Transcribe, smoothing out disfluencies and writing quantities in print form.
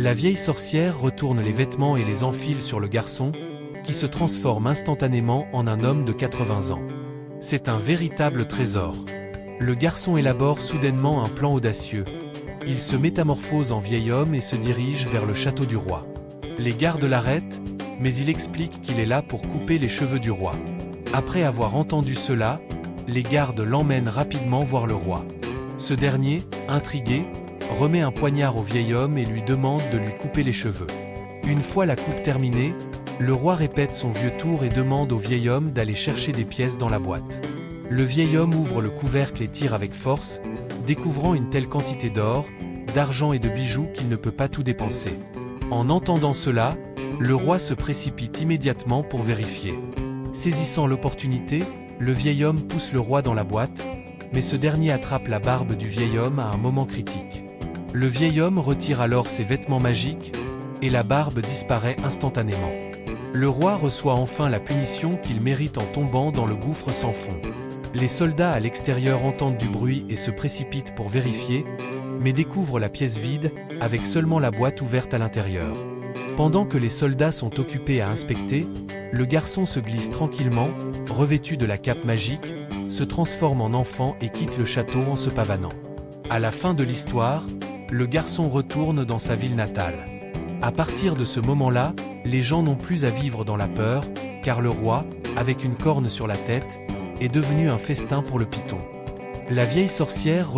La vieille sorcière retourne les vêtements et les enfile sur le garçon, qui se transforme instantanément en un homme de 80 ans. C'est un véritable trésor. Le garçon élabore soudainement un plan audacieux. Il se métamorphose en vieil homme et se dirige vers le château du roi. Les gardes l'arrêtent, mais il explique qu'il est là pour couper les cheveux du roi. Après avoir entendu cela, les gardes l'emmènent rapidement voir le roi. Ce dernier, intrigué, remet un poignard au vieil homme et lui demande de lui couper les cheveux. Une fois la coupe terminée, le roi répète son vieux tour et demande au vieil homme d'aller chercher des pièces dans la boîte. Le vieil homme ouvre le couvercle et tire avec force, découvrant une telle quantité d'or, d'argent et de bijoux qu'il ne peut pas tout dépenser. En entendant cela, le roi se précipite immédiatement pour vérifier. Saisissant l'opportunité, le vieil homme pousse le roi dans la boîte, mais ce dernier attrape la barbe du vieil homme à un moment critique. Le vieil homme retire alors ses vêtements magiques, et la barbe disparaît instantanément. Le roi reçoit enfin la punition qu'il mérite en tombant dans le gouffre sans fond. Les soldats à l'extérieur entendent du bruit et se précipitent pour vérifier, mais découvrent la pièce vide, avec seulement la boîte ouverte à l'intérieur. Pendant que les soldats sont occupés à inspecter, le garçon se glisse tranquillement, revêtu de la cape magique, se transforme en enfant et quitte le château en se pavanant. À la fin de l'histoire, le garçon retourne dans sa ville natale. À partir de ce moment-là, les gens n'ont plus à vivre dans la peur, car le roi, avec une corne sur la tête, est devenu un festin pour le python. La vieille sorcière